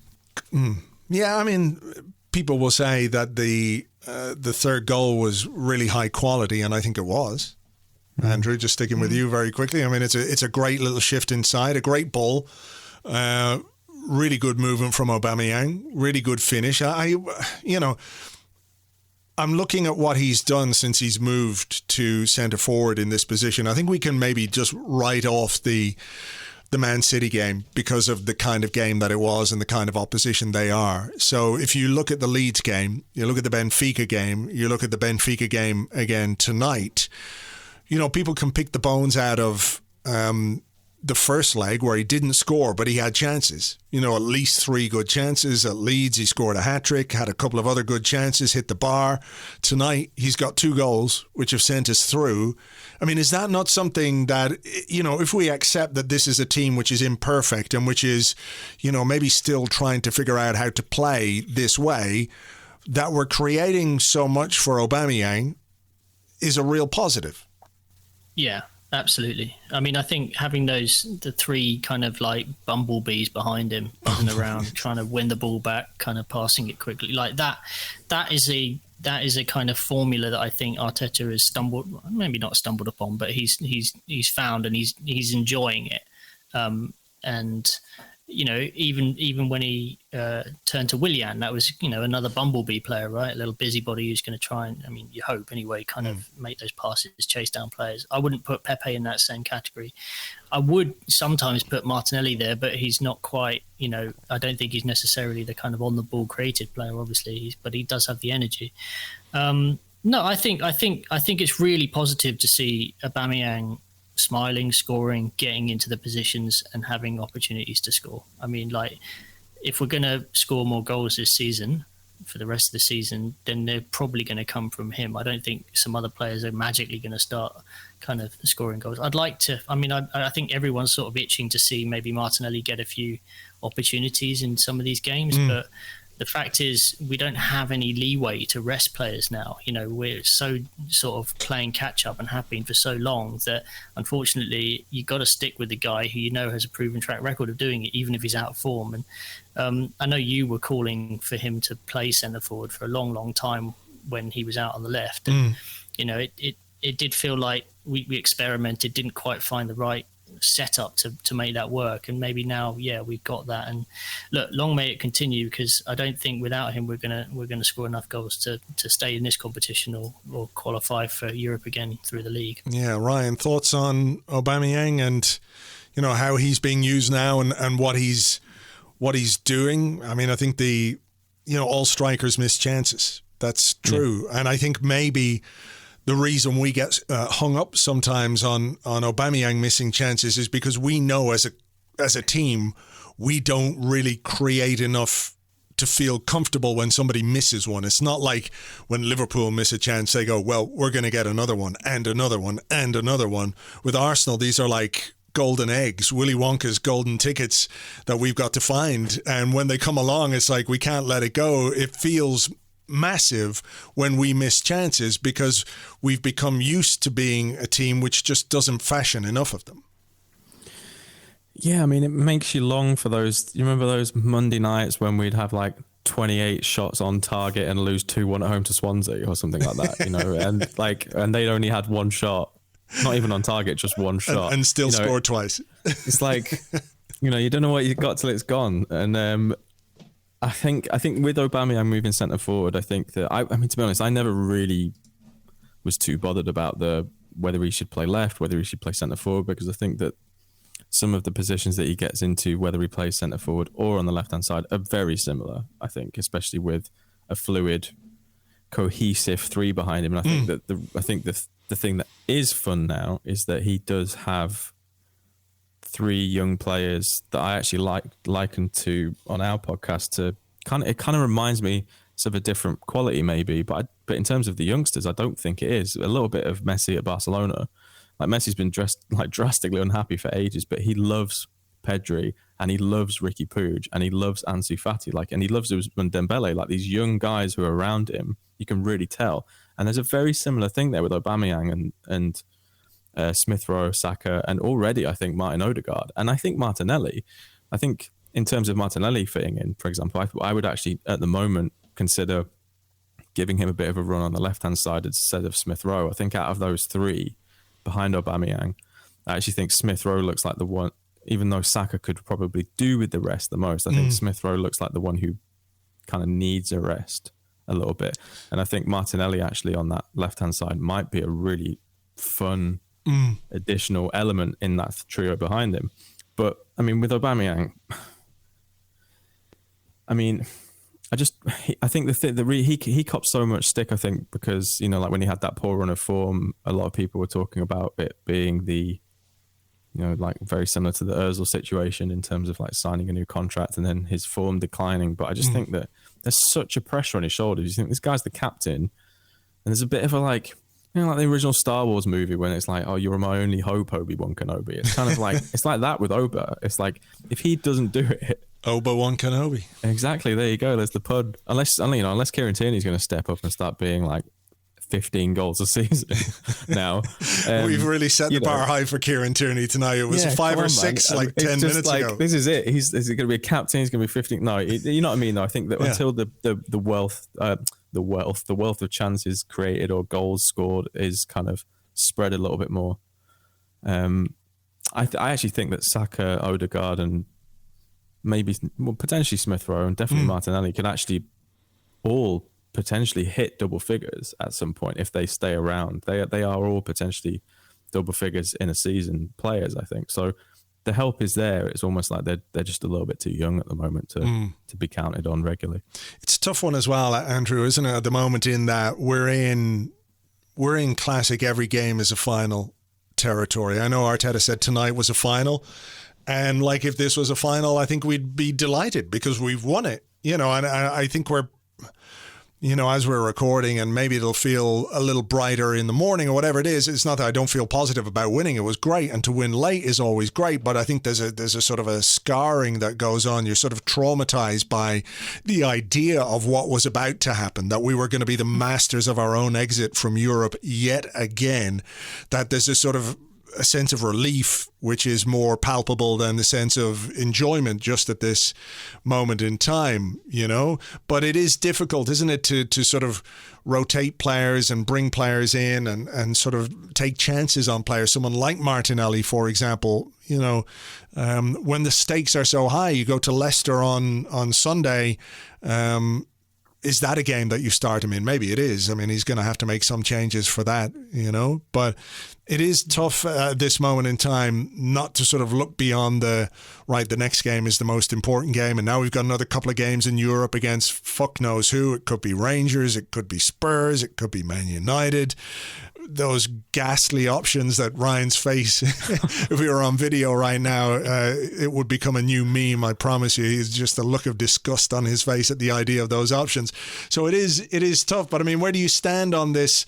Yeah, I mean, people will say that the third goal was really high quality, and I think it was. Andrew, just sticking with you very quickly. I mean, it's a great little shift inside, a great ball. Really good movement from Aubameyang. Really good finish. I'm looking at what he's done since he's moved to centre forward in this position. I think we can maybe just write off the Man City game because of the kind of game that it was and the kind of opposition they are. So if you look at the Leeds game, you look at the Benfica game, you look at the Benfica game again tonight, people can pick the bones out of the first leg where he didn't score, but he had chances. At least 3 good chances. At Leeds, he scored a hat-trick, had a couple of other good chances, hit the bar. Tonight, he's got 2 goals, which have sent us through. I mean, is that not something that, if we accept that this is a team which is imperfect and which is, maybe still trying to figure out how to play this way, that we're creating so much for Aubameyang is a real positive? Yeah. Absolutely. I mean, I think having the 3 kind of like bumblebees behind him buzzing around, trying to win the ball back, kind of passing it quickly like that is a that is a kind of formula that I think Arteta has maybe not stumbled upon, but he's found, and he's enjoying it. And even when he turned to Willian, that was another bumblebee player, right? A little busybody who's going to try and, you hope anyway, kind of make those passes, chase down players. I wouldn't put Pepe in that same category. I would sometimes put Martinelli there, but he's not quite. I don't think he's necessarily the kind of on the ball creative player, obviously, but he does have the energy. No, I think it's really positive to see Aubameyang smiling, scoring, getting into the positions and having opportunities to score. If we're going to score more goals this season for the rest of the season, then they're probably going to come from him. I don't think some other players are magically going to start kind of scoring goals. I'd like to, I think everyone's sort of itching to see maybe Martinelli get a few opportunities in some of these games, but the fact is we don't have any leeway to rest players now. We're so sort of playing catch up and have been for so long that unfortunately you've got to stick with the guy who has a proven track record of doing it, even if he's out of form. And I know you were calling for him to play centre forward for a long, long time when he was out on the left. And, it did feel like we experimented, didn't quite find the right setup to make that work, and maybe now we've got that. And look, long may it continue, because I don't think without him we're gonna score enough goals to stay in this competition or qualify for Europe again through the league. Ryan, thoughts on Aubameyang and how he's being used now and what he's doing? I think all strikers miss chances, that's true. And I think maybe the reason we get hung up sometimes on Aubameyang missing chances is because we know as a team we don't really create enough to feel comfortable when somebody misses one. It's not like when Liverpool miss a chance, they go, well, we're going to get another one and another one and another one. With Arsenal, these are like golden eggs, Willy Wonka's golden tickets that we've got to find. And when they come along, it's like we can't let it go. It feels massive when we miss chances because we've become used to being a team which just doesn't fashion enough of them. Yeah, it makes you long for those. You remember those Monday nights when we'd have like 28 shots on target and lose 2-1 at home to Swansea or something like that, and they'd only had one shot, not even on target, just one shot, and still scored twice. It's like, you don't know what you got till it's gone. And I think with Aubameyang moving centre forward, I think that to be honest, I never really was too bothered about whether he should play left, whether he should play centre forward, because I think that some of the positions that he gets into, whether he plays centre forward or on the left hand side, are very similar. I think, especially with a fluid, cohesive three behind him. And I think that the thing that is fun now is that he does have three young players that I actually likened to on our podcast to it kind of reminds me of a different quality maybe, but in terms of the youngsters, I don't think it is. A little bit of Messi at Barcelona. Like Messi's been drastically unhappy for ages, but he loves Pedri and he loves Ricky Puig and he loves Ansu Fati, and he loves Ousmane Dembele, like these young guys who are around him. You can really tell. And there's a very similar thing there with Aubameyang and Smith Rowe, Saka, and already I think Martin Odegaard. And I think Martinelli, in terms of Martinelli fitting in, for example, I would actually at the moment consider giving him a bit of a run on the left-hand side instead of Smith Rowe. I think out of those three behind Aubameyang, I actually think Smith Rowe looks like the one, even though Saka could probably do with the rest the most, I think Smith Rowe looks like the one who kind of needs a rest a little bit. And I think Martinelli actually on that left-hand side might be a really fun additional element in that trio behind him. But with Aubameyang, I think he copped so much stick, I think, because, like when he had that poor run of form, a lot of people were talking about it being very similar to the Ozil situation in terms of like signing a new contract and then his form declining. But I just think that there's such a pressure on his shoulders. You think this guy's the captain, and there's a bit of a like the original Star Wars movie when it's like, oh, you're my only hope, Obi-Wan Kenobi. It's kind of like, it's like that with Oba. It's like, if he doesn't do it, Obi-Wan Kenobi. Exactly. There you go. There's the pud. Unless Kieran Tierney's going to step up and start being like 15 goals a season now. We've really set the bar high for Kieran Tierney tonight. It was 5 or 6, 10 minutes ago. This is it. Is he going to be a captain? He's going to be 15. No, you know what I mean, though. I think that until the wealth, the wealth of chances created or goals scored is kind of spread a little bit more. I actually think that Saka, Odegaard, and potentially Smith Rowe and definitely Martinelli can actually all potentially hit double figures at some point if they stay around. They are all potentially double figures in a season players, I think. So the help is there. It's almost like they're just a little bit too young at the moment to be counted on regularly. It's a tough one as well, Andrew, isn't it, at the moment, in that we're in classic every game is a final territory. I know Arteta said tonight was a final, and like if this was a final, I think we'd be delighted because we've won it, and I think we're, as we're recording, and maybe it'll feel a little brighter in the morning or whatever it is. It's not that I don't feel positive about winning. It was great, and to win late is always great. But I think there's a sort of a scarring that goes on. You're sort of traumatized by the idea of what was about to happen, that we were going to be the masters of our own exit from Europe yet again. That there's a sense of relief, which is more palpable than the sense of enjoyment just at this moment in time, But it is difficult, isn't it, to sort of rotate players and bring players in and sort of take chances on players. Someone like Martinelli, for example, when the stakes are so high, you go to Leicester on Sunday. Is that a game that you start him in? Maybe it is. I mean, he's going to have to make some changes for that, But it is tough at this moment in time not to sort of look beyond the next game is the most important game. And now we've got another couple of games in Europe against fuck knows who. It could be Rangers, it could be Spurs, it could be Man United. Those ghastly options that Ryan's face, if we were on video right now, it would become a new meme, I promise you. It's just a look of disgust on his face at the idea of those options. So it is tough. But I mean, where do you stand on this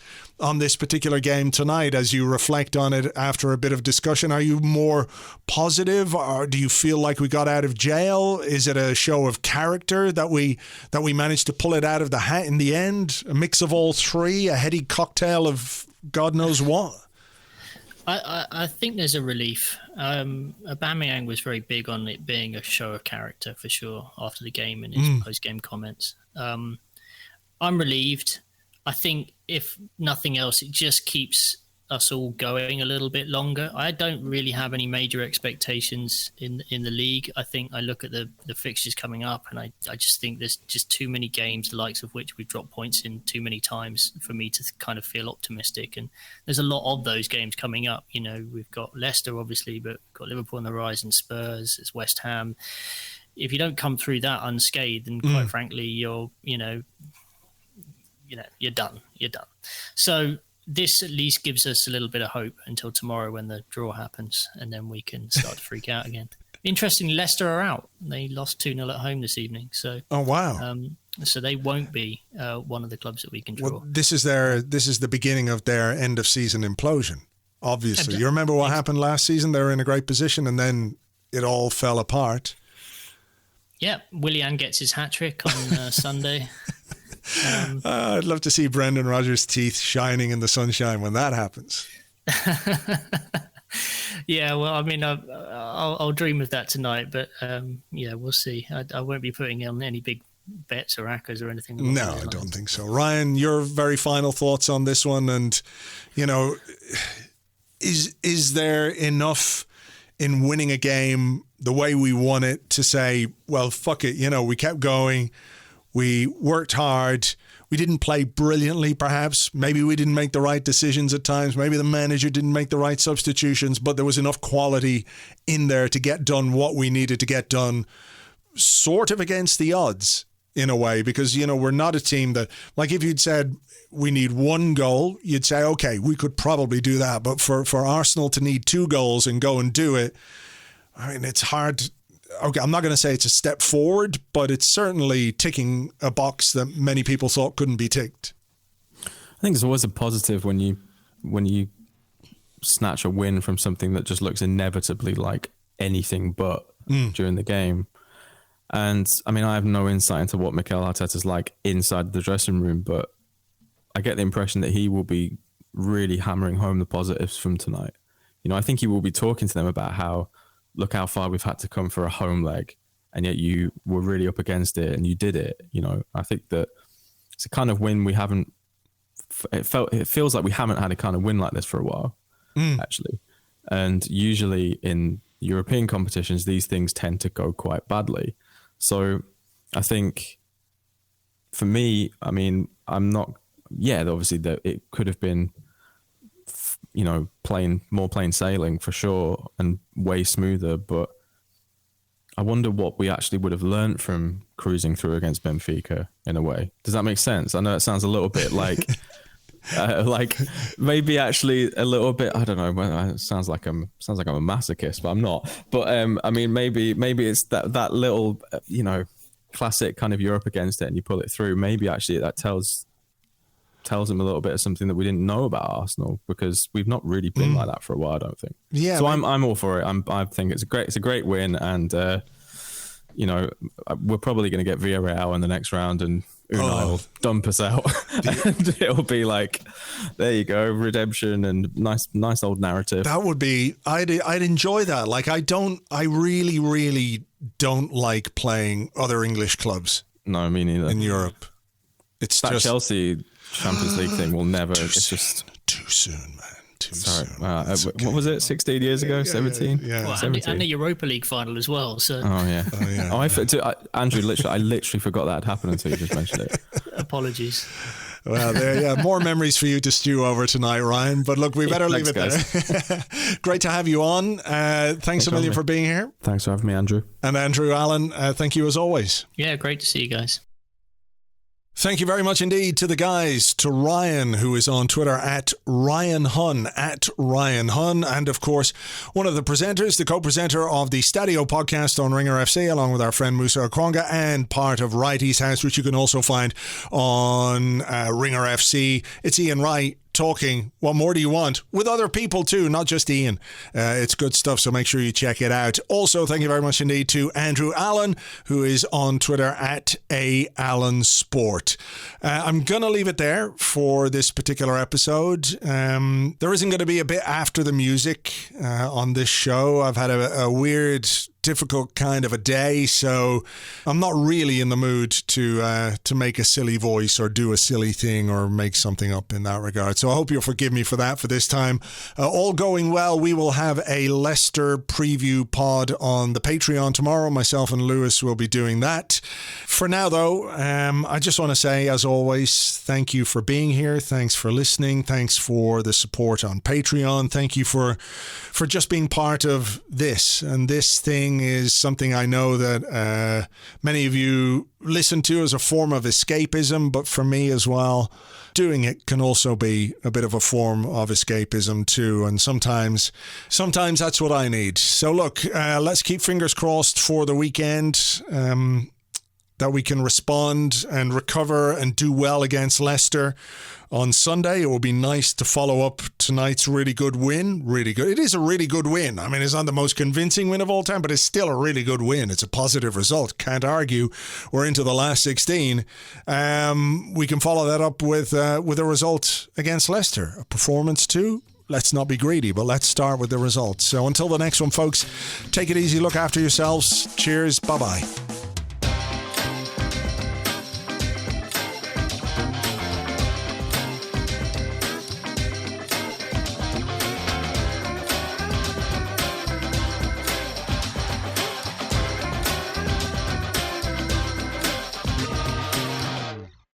particular game tonight as you reflect on it after a bit of discussion? Are you more positive, or do you feel like we got out of jail? Is it a show of character that we managed to pull it out of the hat in the end? A mix of all three, a heady cocktail of God knows what? I think there's a relief. Aubameyang was very big on it being a show of character for sure after the game and his post-game comments. I'm relieved. I think if nothing else, it just keeps us all going a little bit longer. I don't really have any major expectations in the league. I think I look at the fixtures coming up, and I just think there's just too many games, the likes of which we've dropped points in too many times for me to kind of feel optimistic. And there's a lot of those games coming up. We've got Leicester, obviously, but we've got Liverpool on the rise and Spurs, there's West Ham. If you don't come through that unscathed, then quite frankly, you're done. You're done. So this at least gives us a little bit of hope until tomorrow when the draw happens, and then we can start to freak out again. Interestingly, Leicester are out. They lost 2-0 at home this evening. So, oh wow! So they won't be one of the clubs that we can draw. Well, this is the beginning of their end of season implosion. Obviously, you remember what happened last season? They were in a great position, and then it all fell apart. Yeah, Willian gets his hat trick on Sunday. I'd love to see Brendan Rodgers' teeth shining in the sunshine when that happens. Yeah, well, I mean, I'll dream of that tonight, but we'll see. I won't be putting on any big bets or accas or anything. No, I don't think so. Ryan, your very final thoughts on this one, and is there enough in winning a game the way we won it to say, well, fuck it, we kept going. We worked hard. We didn't play brilliantly, perhaps. Maybe we didn't make the right decisions at times. Maybe the manager didn't make the right substitutions, but there was enough quality in there to get done what we needed to get done, sort of against the odds in a way, because, we're not a team that, like if you'd said we need one goal, you'd say, okay, we could probably do that. But for Arsenal to need 2 goals and go and do it, I mean, it's hard. Okay, I'm not going to say it's a step forward, but it's certainly ticking a box that many people thought couldn't be ticked. I think it's always a positive when you snatch a win from something that just looks inevitably like anything but during the game. And I mean, I have no insight into what Mikel Arteta's like inside the dressing room, but I get the impression that he will be really hammering home the positives from tonight. I think he will be talking to them about how, look how far we've had to come for a home leg, and yet you were really up against it and you did it. I think that it's a kind of win we haven't. It feels like we haven't had a kind of win like this for a while, actually. And usually in European competitions, these things tend to go quite badly. So I think for me, I mean, I'm not. Yeah, obviously that it could have been, you know, plain sailing for sure and way smoother. But I wonder what we actually would have learned from cruising through against Benfica in a way. Does that make sense? I know it sounds a little bit like, like maybe actually a little bit. I don't know. It sounds like I'm a masochist, but I'm not. But I mean, maybe it's that little, you know, classic kind of Europe against it, and you pull it through. Maybe actually that tells them a little bit of something that we didn't know about Arsenal, because we've not really been like that for a while, I don't think. Yeah. So I'm all for it. I think it's a great win, and you know, we're probably going to get Villarreal in the next round, and Unai will dump us out, and it'll be like, there you go, redemption and nice old narrative. That would be. I'd enjoy that. Like I really don't like playing other English clubs. No, me neither. In Europe, it's that just Chelsea Champions League thing will never. It's just too soon, man. Sorry. Okay. What was it? 16 years ago? 17? Yeah. Well, 17. and the Europa League final as well. So. Oh yeah. Andrew, I literally forgot that had happened until you just mentioned it. Apologies. Well, more memories for you to stew over tonight, Ryan. But look, we better leave it there. Great to have you on. Thanks a million for being here. Thanks for having me, Andrew. And Andrew Allen, thank you as always. Yeah, great to see you guys. Thank you very much indeed to the guys, to Ryan, who is on Twitter at Ryan Hunn, and of course, one of the presenters, the co-presenter of the Stadio podcast on Ringer FC, along with our friend Musa Okwonga, and part of Righty's House, which you can also find on Ringer FC. It's Ian Wright talking, what more do you want, with other people too, not just Ian. It's good stuff, so make sure you check it out. Also, thank you very much indeed to Andrew Allen, who is on Twitter at @AllenSport. I'm going to leave it there for this particular episode. There isn't going to be a bit after the music on this show. I've had a weird, difficult kind of a day, so I'm not really in the mood to make a silly voice or do a silly thing or make something up in that regard. So I hope you'll forgive me for that for this time. All going well, we will have a Leicester preview pod on the Patreon tomorrow. Myself and Lewis will be doing that. For now, though, I just want to say, as always, thank you for being here. Thanks for listening. Thanks for the support on Patreon. Thank you for just being part of this. And this thing is something I know that many of you listen to as a form of escapism, but for me as well, doing it can also be a bit of a form of escapism too, and sometimes that's what I need. So look, let's keep fingers crossed for the weekend, that we can respond and recover and do well against Leicester on Sunday. It will be nice to follow up tonight's really good win. Really good. It is a really good win. I meit's not the most convincing win of all time, but it's still a really good win. It's a positive result. Can't argue. We're into the last 16. We can follow that up with a result against Leicester. A performance too. Let's not be greedy, but let's start with the results. So until the next one, folks, take it easy. Look after yourselves. Cheers. Bye-bye.